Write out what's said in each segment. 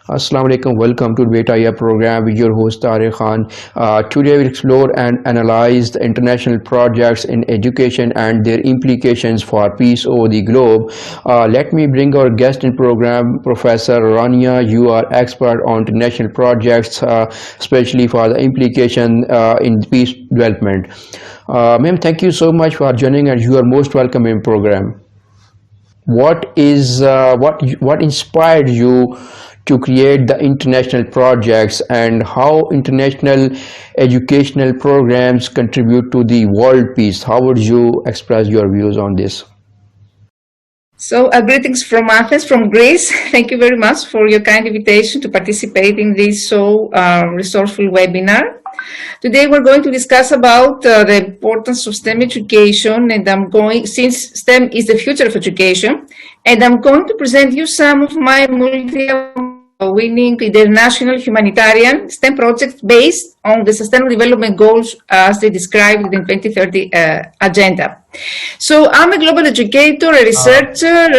Assalamu alaikum. Welcome to Peace&IR program with your host Tariq Khan. Today we'll explore and analyze the international projects in education and their implications for peace over the globe. Let me bring our guest in program, Professor Rania. You are expert on international projects, especially for the implication in peace development. Ma'am, thank you so much for joining, and you are most welcome in program. What inspired you to create the international projects, and how international educational programs contribute to the world peace? How would you express your views on this? So greetings from Athens, from Greece. Thank you very much for your kind invitation to participate in this so resourceful webinar. Today we're going to discuss about the importance of STEM education, and since STEM is the future of education, and I'm going to present you some of my winning international humanitarian STEM projects based on the Sustainable Development Goals as they described in the 2030 agenda. So I'm a global educator, a researcher,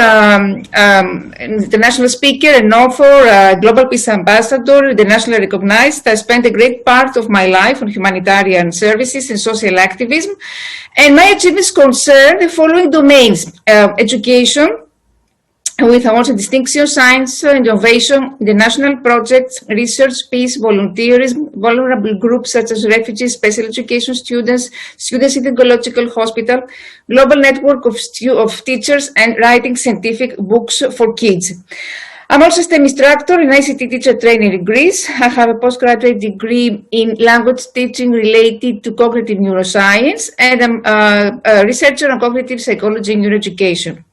an international speaker, an author, global peace ambassador, internationally recognized. I spent a great part of my life on humanitarian services and social activism, and my achievements concern the following domains: education, with also distinction, science, innovation, international projects, research, peace, volunteerism, vulnerable groups such as refugees, special education students, students in the ecological hospital, global network of teachers, and writing scientific books for kids. I'm also a STEM instructor and ICT teacher trainer in Greece. I have a postgraduate degree in language teaching related to cognitive neuroscience, and I'm a researcher on cognitive psychology and neuroeducation.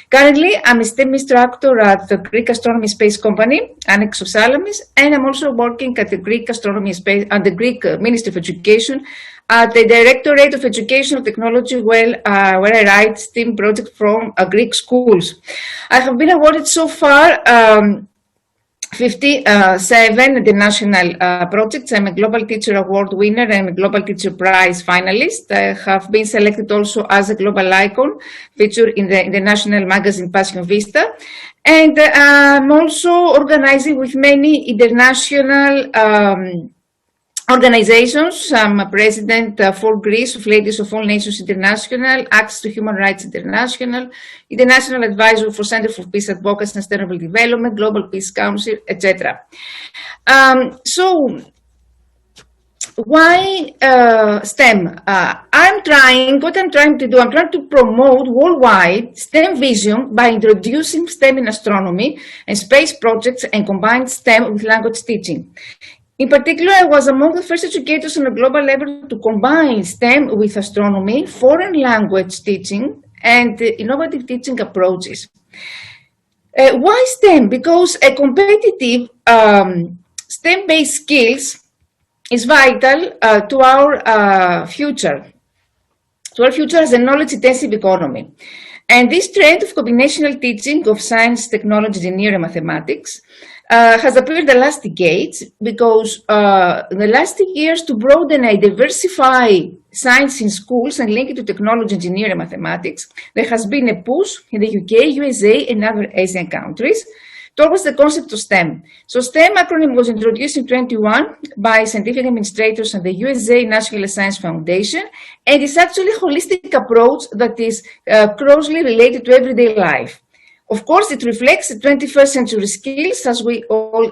Currently, I'm a STEM instructor at the Greek Astronomy Space Company, Annex of Salamis, and I'm also working at the Greek Astronomy Space and the Greek Ministry of Education at the Directorate of Educational Technology, where I write STEM projects from Greek schools. I have been awarded so far 57 international projects. I'm a Global Teacher Award winner and a Global Teacher Prize finalist. I have been selected also as a global icon featured in the international magazine Passion Vista. And I'm also organizing with many international organizations. I'm a president for Greece of Ladies of All Nations International, Access to Human Rights International, International Advisor for Center for Peace Advocacy and Sustainable Development, Global Peace Council, etc. So why STEM? I'm trying to promote worldwide STEM vision by introducing STEM in astronomy and space projects and combine STEM with language teaching. In particular, I was among the first educators on a global level to combine STEM with astronomy, foreign language teaching, and innovative teaching approaches. Why STEM? Because a competitive STEM-based skills is vital to our future as a knowledge-intensive economy. And this trend of combinational teaching of science, technology, engineering, and mathematics has appeared the last decades, because in the last years, to broaden and diversify science in schools and link it to technology, engineering, and mathematics, there has been a push in the UK, USA, and other Asian countries towards the concept of STEM. So STEM acronym was introduced in 2021 by scientific administrators and the USA National Science Foundation, and it's actually a holistic approach that is closely related to everyday life. Of course, it reflects the 21st century skills, as we all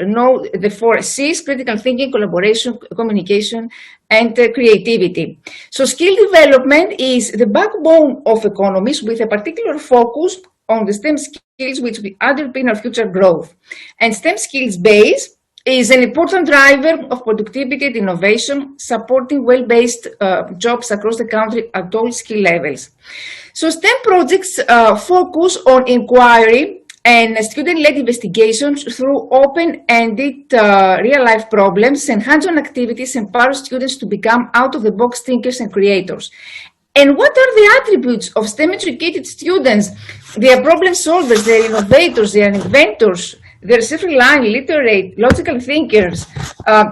know, the 4 C's: critical thinking, collaboration, communication, and creativity. So skill development is the backbone of economies, with a particular focus on the STEM skills which will underpin our future growth. And STEM skills base is an important driver of productivity and innovation, supporting well-based jobs across the country at all skill levels. So STEM projects focus on inquiry and student-led investigations through open-ended real-life problems, and hands-on activities empower students to become out-of-the-box thinkers and creators. And what are the attributes of STEM-educated students? They are problem solvers, they are innovators, they are inventors, they are self-reliant, literate, logical thinkers,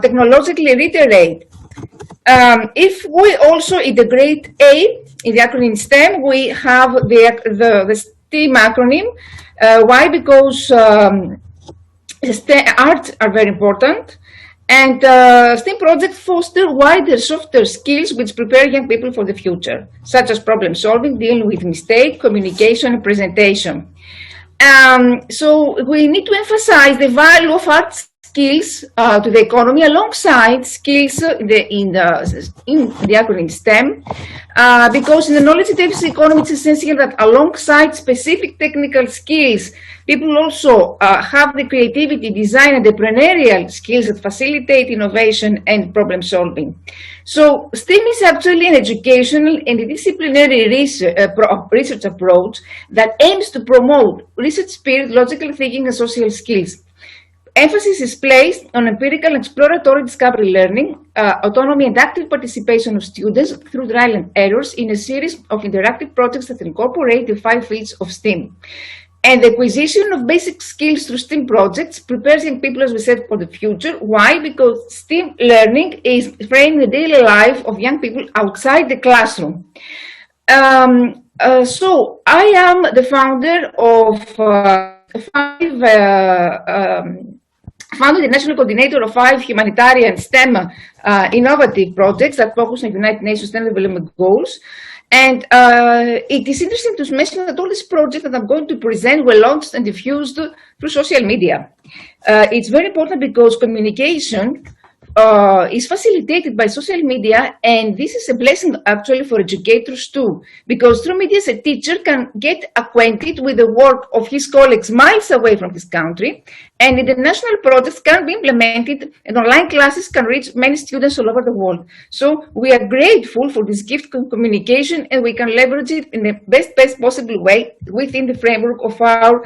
technologically literate. If we also integrate A in the acronym STEM, we have the STEAM acronym. Why? Because Arts are very important, and STEM projects foster wider softer skills which prepare young people for the future, such as problem solving, dealing with mistakes, communication, and presentation. So we need to emphasize the value of art skills to the economy alongside skills in the acronym STEM, because in the knowledge-intensive economy it's essential that alongside specific technical skills, people also have the creativity, design, and entrepreneurial skills that facilitate innovation and problem solving. So STEM is actually an educational and disciplinary research approach that aims to promote research spirit, logical thinking, and social skills. Emphasis is placed on empirical and exploratory discovery learning, autonomy and active participation of students through trial and errors in a series of interactive projects that incorporate the 5 fields of STEM. And the acquisition of basic skills through STEM projects prepares young people, as we said, for the future. Why? Because STEM learning is framing the daily life of young people outside the classroom. So I am the founder of founded the national coordinator of 5 humanitarian STEM innovative projects that focus on United Nations STEM Development Goals. And it is interesting to mention that all these projects that I'm going to present were launched and diffused through social media. It's very important because communication is facilitated by social media, and this is a blessing actually for educators too, because through media a teacher can get acquainted with the work of his colleagues miles away from his country, and international projects can be implemented, and online classes can reach many students all over the world. So we are grateful for this gift of communication, and we can leverage it in the best possible way within the framework of our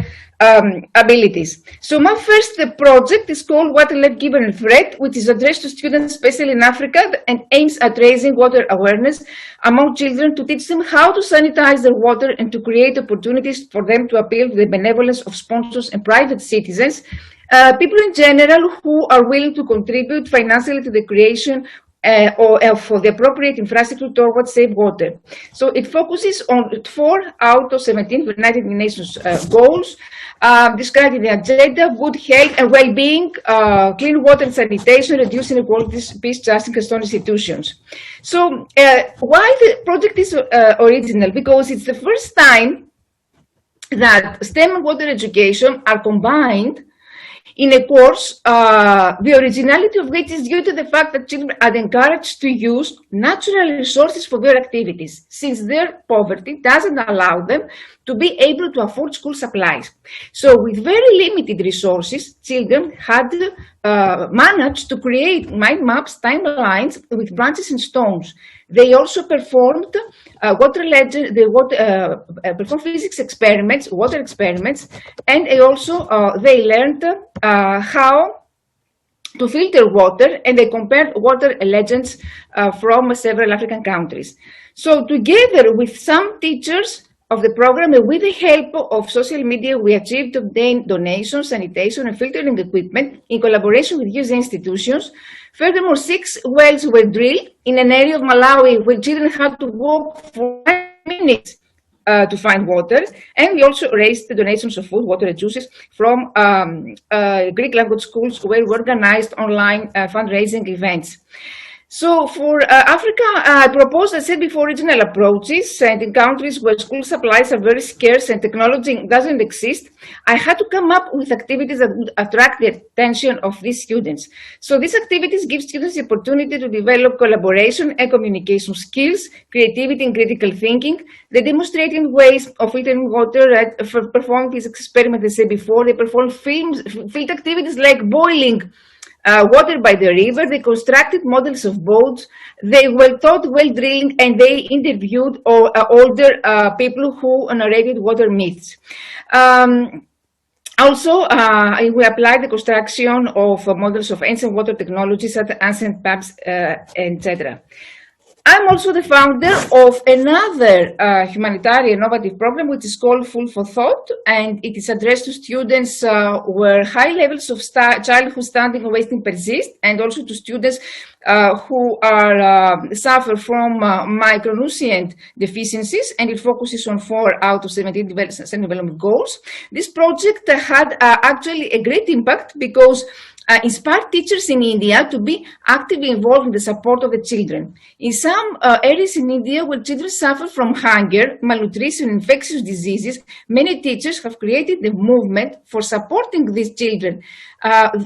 abilities. So my first project is called Water Life Given and Threat, which is addressed to students, especially in Africa, and aims at raising water awareness among children to teach them how to sanitize their water and to create opportunities for them to appeal to the benevolence of sponsors and private citizens, people in general who are willing to contribute financially to the creation or for the appropriate infrastructure towards safe water. So it focuses on 4 out of 17 United Nations goals, describing the agenda: good health and well-being, clean water and sanitation, reducing inequalities, peace, justice, and strong institutions. So why the project is original? Because it's the first time that STEM and water education are combined in a course, the originality of which is due to the fact that children are encouraged to use natural resources for their activities, since their poverty doesn't allow them to be able to afford school supplies. So with very limited resources, children had managed to create mind maps, timelines with branches and stones. They also performed performed physics experiments, water experiments, and they learned how to filter water, and they compared water legends from several African countries. So together with some teachers of the program, and with the help of social media, we achieved to obtain donations, sanitation, and filtering equipment in collaboration with youth institutions. Furthermore, 6 wells were drilled in an area of Malawi where children had to walk for 9 minutes to find water, and we also raised the donations of food, water, and juices from Greek language schools where we organized online fundraising events. So for Africa, I proposed, as I said before, regional approaches, and in countries where school supplies are very scarce and technology doesn't exist, I had to come up with activities that would attract the attention of these students. So these activities give students the opportunity to develop collaboration and communication skills, creativity and critical thinking. They demonstrate in ways of filtering water, perform physics experiments, as I said before. They perform field activities like boiling water by the river. They constructed models of boats. They were taught well drilling, and they interviewed older people who narrated water myths. We applied the construction of models of ancient water technologies at ancient pubs, etc. I'm also the founder of another humanitarian innovative program, which is called Food for Thought, and it is addressed to students where high levels of childhood stunting or wasting persist, and also to students who are suffer from micronutrient deficiencies, and it focuses on 4 out of 17 development goals. This project had actually a great impact because inspired teachers in India to be actively involved in the support of the children. In some areas in India where children suffer from hunger, malnutrition, infectious diseases, many teachers have created a movement for supporting these children.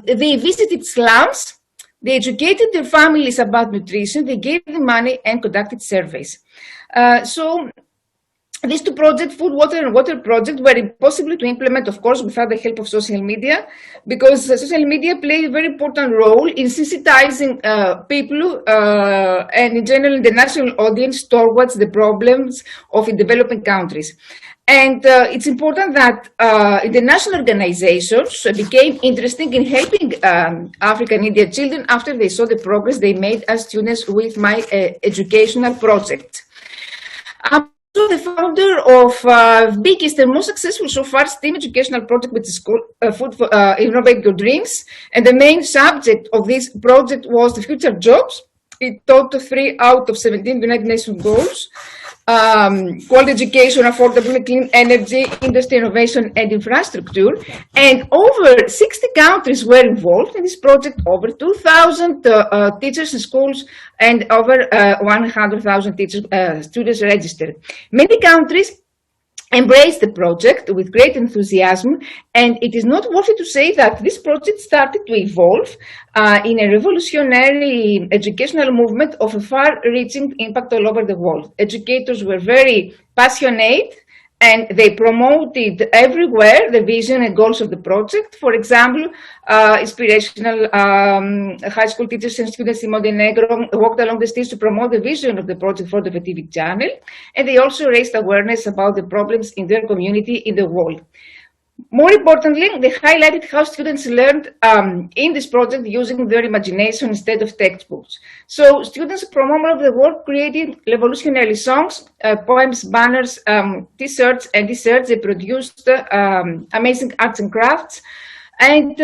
They visited slums, they educated their families about nutrition, they gave them money and conducted surveys. These 2 projects, Food, Water and Water project, were impossible to implement, of course, without the help of social media, because social media play a very important role in sensitizing people and in general the national audience towards the problems of developing countries. And it's important that international organizations became interested in helping African Indian children after they saw the progress they made as students with my educational project. I'm also the founder of biggest and most successful so far STEAM educational project, which is called Food for Innovate Your Dreams. And the main subject of this project was the future jobs. It taught 3 out of 17 United Nations goals. Quality education, affordable and clean energy, industry, innovation, and infrastructure. And over 60 countries were involved in this project, over 2,000 teachers in schools, and over 100,000 students registered. Many countries embraced the project with great enthusiasm, and it is noteworthy to say that this project started to evolve in a revolutionary educational movement of a far-reaching impact all over the world. Educators were very passionate, and they promoted everywhere the vision and goals of the project. For example, inspirational high school teachers and students in Montenegro walked along the streets to promote the vision of the project for the TV channel, and they also raised awareness about the problems in their community in the world. More importantly, they highlighted how students learned in this project using their imagination instead of textbooks. So students from all over the world created revolutionary songs, poems, banners, t-shirts, and desserts. They produced amazing arts and crafts, and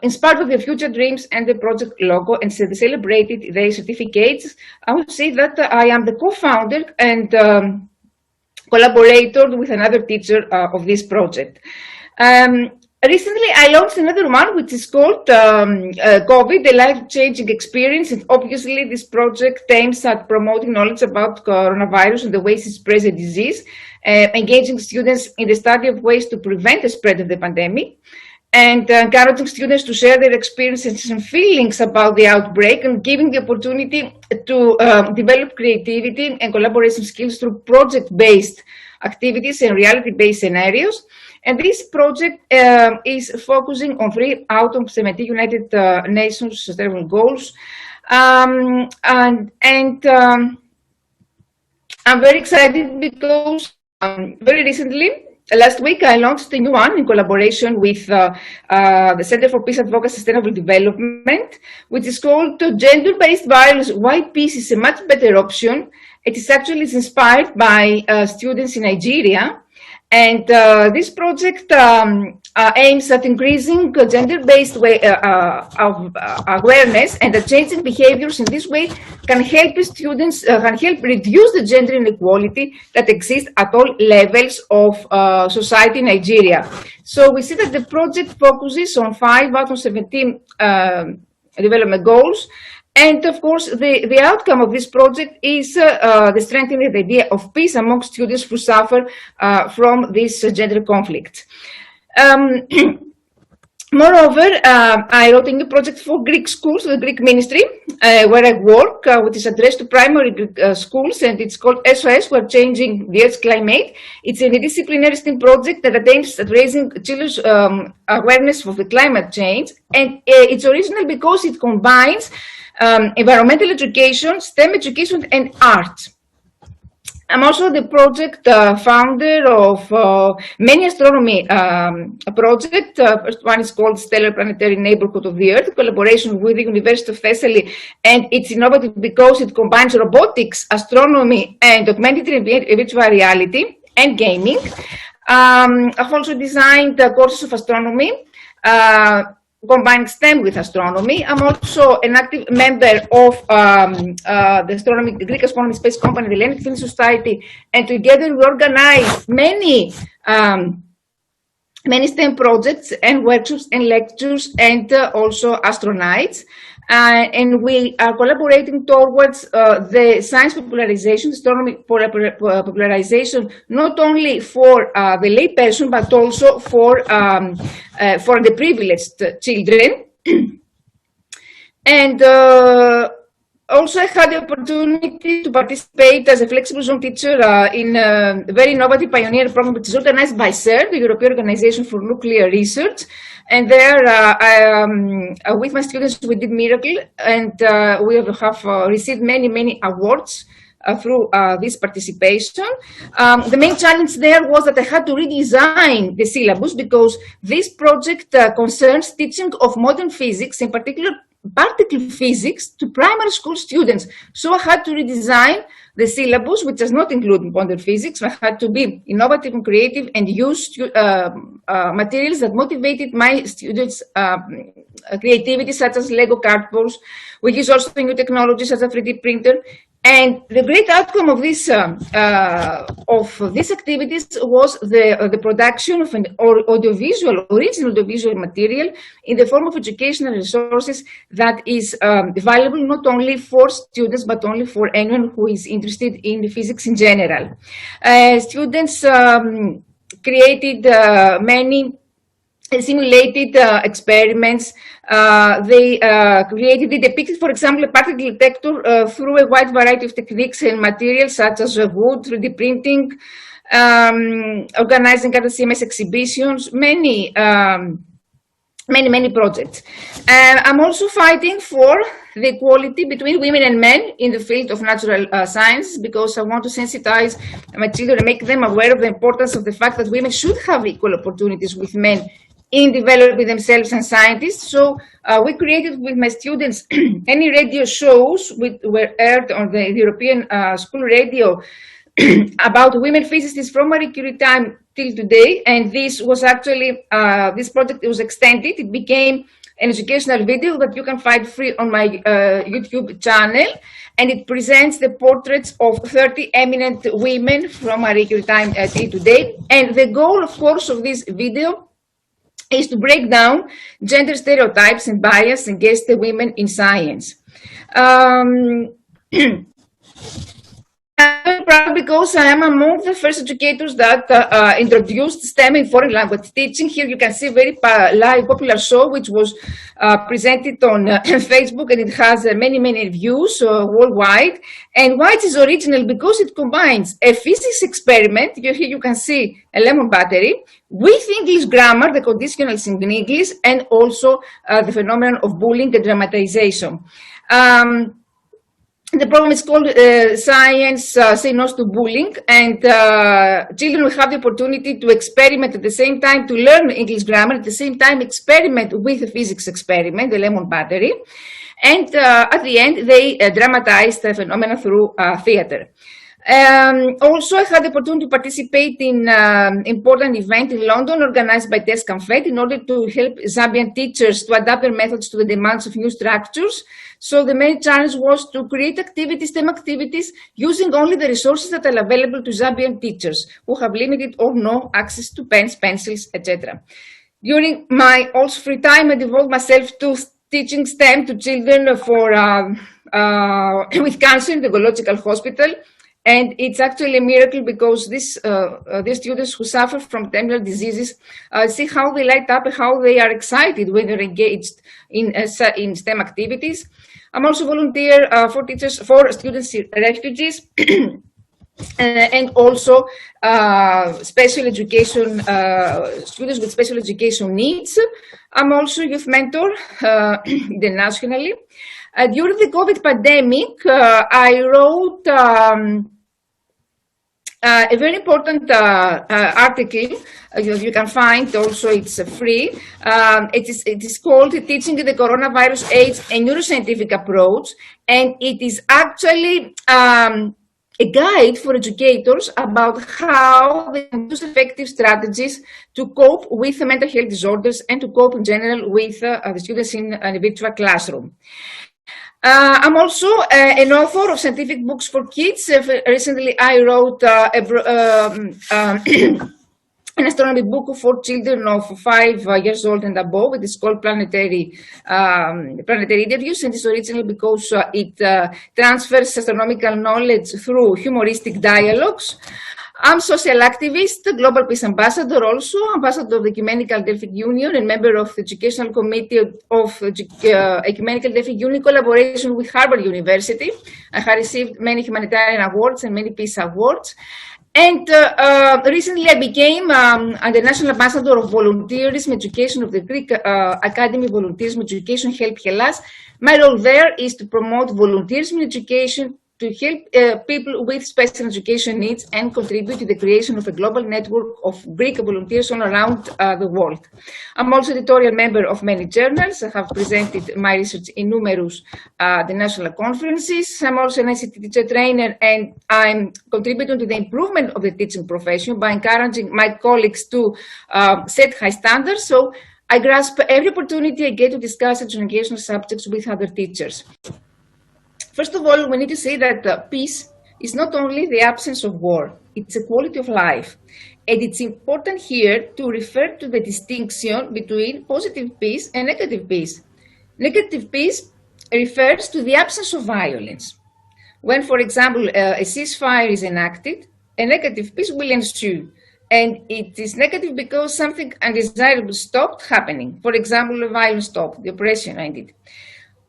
inspired of their future dreams and the project logo, and so they celebrated their certificates. I would say that I am the co-founder and collaborator with another teacher of this project. Recently, I launched another one, which is called COVID, a life-changing experience. And obviously, this project aims at promoting knowledge about coronavirus and the ways it spreads the disease, engaging students in the study of ways to prevent the spread of the pandemic, and encouraging students to share their experiences and feelings about the outbreak, and giving the opportunity to develop creativity and collaboration skills through project-based activities and reality-based scenarios. And this project is focusing on 3 out of 17 United Nations Sustainable Goals. I'm very excited because very recently, last week, I launched a new one in collaboration with the Center for Peace Advocacy and Sustainable Development, which is called Gender-Based Violence, Why Peace is a Much Better Option. It is actually inspired by students in Nigeria. And this project aims at increasing gender-based way of awareness, and that changing behaviors in this way can help students, can help reduce the gender inequality that exists at all levels of society in Nigeria. So we see that the project focuses on 5 out of 17 development goals. And of course, the outcome of this project is the strengthening the idea of peace among students who suffer from this gender conflict. Moreover, I wrote a new project for Greek schools, the Greek ministry, where I work, which is addressed to primary Greek schools, and it's called SOS, We're Changing the Earth's Climate. It's a interdisciplinary STEM project that aims at raising children's awareness of the climate change, and it's original because it combines environmental education, STEM education, and art. I'm also the project founder of many astronomy projects. First one is called Stellar Planetary Neighborhood of the Earth, collaboration with the University of Thessaly, and it's innovative because it combines robotics, astronomy, and augmented and virtual reality and gaming. I've also designed courses of astronomy, combining STEM with astronomy. I'm also an active member of the Greek Astronomy Space Company, the Hellenic Film Society, and together we organize many STEM projects and workshops and lectures and also astronauts. And we are collaborating towards the science popularization, astronomy popularization, not only for the lay person, but also for the privileged children. And also I had the opportunity to participate as a flexible zone teacher in a very innovative pioneer program which is organized by CERN, the European Organization for Nuclear Research. And there, with my students, we did miracle, and we have received many awards through this participation. The main challenge there was that I had to redesign the syllabus because this project concerns teaching of modern physics, in particular particle physics, to primary school students. So I had to redesign the syllabus, which does not include modern physics. I had to be innovative and creative and use materials that motivated my students' creativity, such as Lego cardboards. We use also new technologies such as 3D printer. And the great outcome of these activities was the production of an original audiovisual material in the form of educational resources that is valuable not only for students but only for anyone who is interested in physics in general. Students created many simulated experiments. They depicted, for example, a particle detector through a wide variety of techniques and materials such as wood, 3D printing, organizing other CMS exhibitions, many projects. I'm also fighting for the equality between women and men in the field of natural science, because I want to sensitize my children and make them aware of the importance of the fact that women should have equal opportunities with men in developing themselves as scientists. So we created with my students any radio shows which were aired on the European school radio about women physicists from Marie Curie time till today. And this was actually, this project was extended. It became an educational video that you can find free on my YouTube channel. And it presents the portraits of 30 eminent women from Marie Curie time till today. And the goal, of course, of this video is to break down gender stereotypes and bias against the women in science. I'm proud because I am among the first educators that introduced STEM in foreign language teaching. Here you can see a very live popular show which was presented on Facebook, and it has many views worldwide. And why it is original? Because it combines a physics experiment, here you can see a lemon battery, with English grammar, the conditionals in English, and also the phenomenon of bullying and dramatization. The program is called Science Say No to Bullying, and children will have the opportunity to experiment at the same time, to learn English grammar, at the same time experiment with a physics experiment, the lemon battery, and at the end they dramatize the phenomena through theater. Also, I had the opportunity to participate in an important event in London organized by Tess Camfet in order to help Zambian teachers to adapt their methods to the demands of new structures. So the main challenge was to create activities, STEM activities, using only the resources that are available to Zambian teachers who have limited or no access to pens, pencils, etc. During my also free time, I devote myself to teaching STEM to children with cancer in the Gynecological Hospital. And it's actually a miracle because these students who suffer from terminal diseases see how they light up and how they are excited when they're engaged in STEM activities. I'm also volunteer for students refugees and also special education students with special education needs. I'm also youth mentor internationally. During the COVID pandemic, I wrote a very important article you can find also. It's free. It is called "Teaching the Coronavirus Age: A Neuroscientific Approach," and it is actually a guide for educators about how they can use effective strategies to cope with mental health disorders and to cope in general with the students in a virtual classroom. I'm also an author of scientific books for kids. Recently, I wrote an astronomy book for children of 5 years old and above. It is called Planetary Interviews, and it's original because it transfers astronomical knowledge through humoristic dialogues. I'm social activist, global peace ambassador also, ambassador of the Ecumenical Delphic Union, and member of the Educational Committee of Ecumenical Delphic Union, collaboration with Harvard University. I have received many humanitarian awards and many peace awards. And recently I became the National Ambassador of Volunteerism Education of the Greek Academy Volunteerism Education, Help Hellas. My role there is to promote volunteerism education, to help people with special education needs, and contribute to the creation of a global network of Greek volunteers all around the world. I'm also editorial member of many journals. I have presented my research in numerous the national conferences. I'm also an ICT teacher trainer, and I'm contributing to the improvement of the teaching profession by encouraging my colleagues to set high standards. So I grasp every opportunity I get to discuss educational subjects with other teachers. First of all, we need to say that peace is not only the absence of war, it's a quality of life. And it's important here to refer to the distinction between positive peace and negative peace. Negative peace refers to the absence of violence. When, for example, a ceasefire is enacted, a negative peace will ensue. And it is negative because something undesirable stopped happening. For example, the violence stopped, the oppression ended.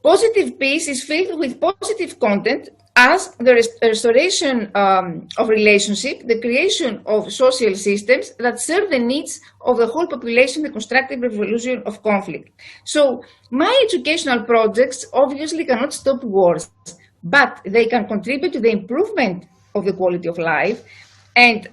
Positive peace is filled with positive content as the restoration of relationship, the creation of social systems that serve the needs of the whole population, the constructive resolution of conflict. So my educational projects obviously cannot stop wars, but they can contribute to the improvement of the quality of life, and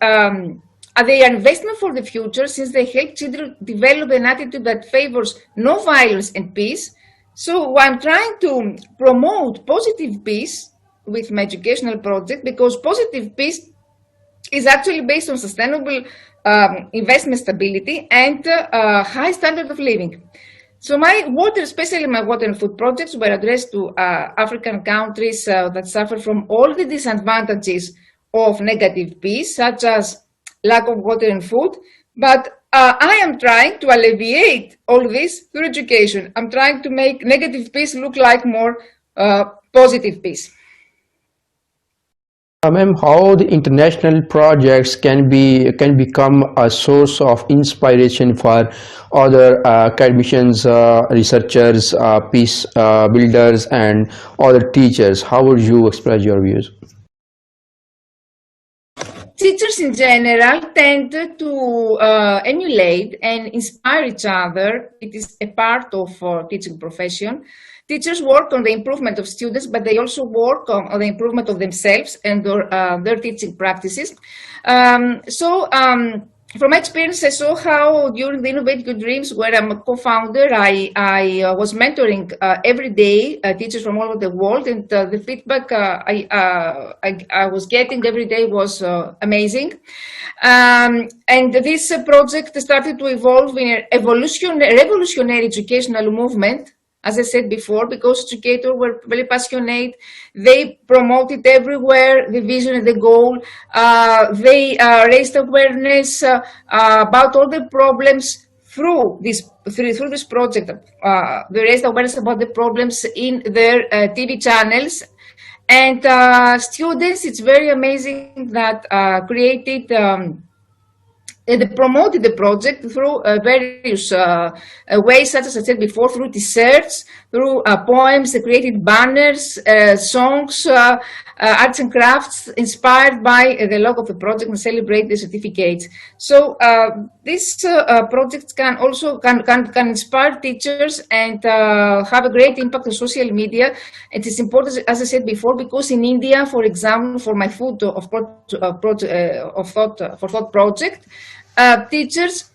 they are investment for the future, since they help children develop an attitude that favors no violence and peace. So I'm trying to promote positive peace with my educational project, because positive peace is actually based on sustainable investment stability and high standard of living. So my water, especially my water and food projects, were addressed to African countries that suffer from all the disadvantages of negative peace, such as lack of water and food. But I am trying to alleviate all this through education. I'm trying to make negative peace look like more positive peace. Ma'am, how the international projects can become a source of inspiration for other academicians, researchers, peace builders, and other teachers? How would you express your views? Teachers in general tend to emulate and inspire each other. It is a part of teaching profession. Teachers work on the improvement of students, but they also work on the improvement of themselves and their teaching practices. From my experience, I saw how during the Innovate Your Dreams, where I'm a co-founder, I was mentoring every day teachers from all over the world, and the feedback I was getting every day was amazing. And this project started to evolve in a revolutionary educational movement, as I said before, because educators were very passionate. They promoted everywhere the vision and the goal. They raised awareness about all the problems through this project. They raised awareness about the problems in their TV channels. And students, it's very amazing that created they promoted the project through various ways, such as I said before, through research, through poems, they created banners, songs, arts and crafts inspired by the logo of the project and celebrate the certificates. So these projects can also can inspire teachers and have a great impact on social media. It is important, as I said before, because in India, for example, for my Food of Thought project, teachers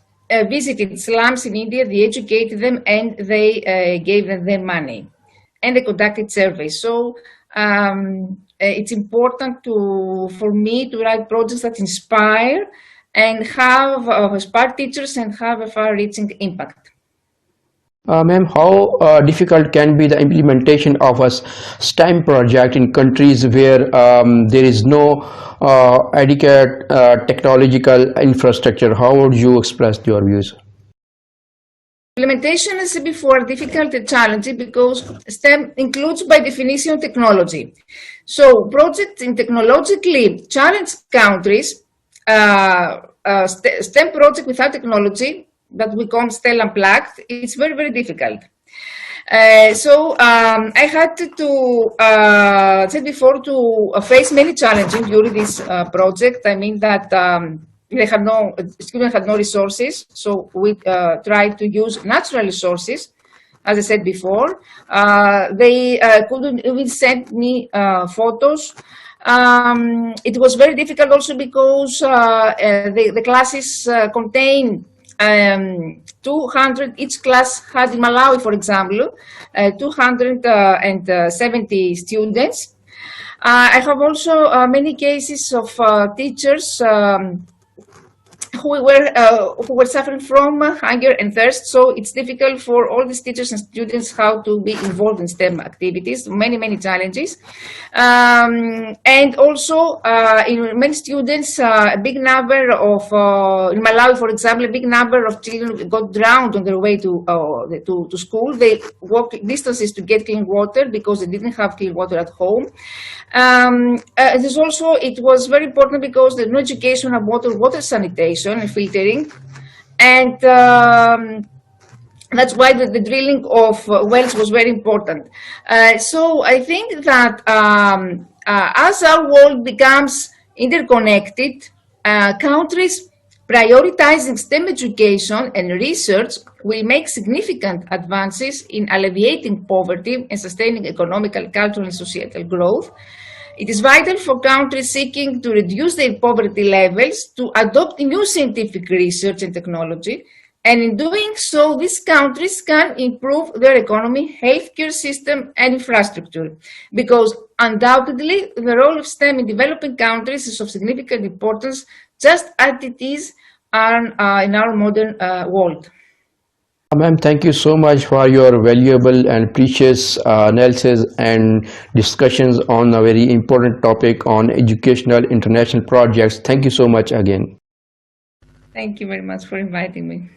visited slums in India, they educated them, and they gave them money, and they conducted surveys. So it's important for me to write projects that inspire and have inspire teachers and have a far-reaching impact. Ma'am, how difficult can be the implementation of a STEM project in countries where there is no adequate technological infrastructure? How would you express your views? Implementation, as I said before, difficult and challenging because STEM includes by definition technology. So projects in technologically challenged countries, STEM project without technology, that we call STEM Unplugged, it's very, very difficult. So I had to said before to face many challenges during this project. I mean that students had no resources, so we tried to use natural resources. As I said before, they couldn't even send me photos. It was very difficult also because the classes contain 200, each class had in Malawi, for example, 270 students. I have also many cases of teachers who were suffering from hunger and thirst, so it's difficult for all these teachers and students how to be involved in STEM activities, many challenges. And also in many students, a big number of, in Malawi for example, a big number of children got drowned on their way to school. They walked distances to get clean water because they didn't have clean water at home. It was very important because there's no education about water sanitation and filtering, and that's why the drilling of wells was very important. So I think that as our world becomes interconnected, countries prioritizing STEM education and research will make significant advances in alleviating poverty and sustaining economical, cultural, and societal growth. It is vital for countries seeking to reduce their poverty levels to adopt new scientific research and technology, and in doing so, these countries can improve their economy, healthcare system, and infrastructure, because undoubtedly the role of STEM in developing countries is of significant importance, just as it is in our modern world. Ma'am, thank you so much for your valuable and precious analysis and discussions on a very important topic on educational international projects. Thank you so much again. Thank you very much for inviting me.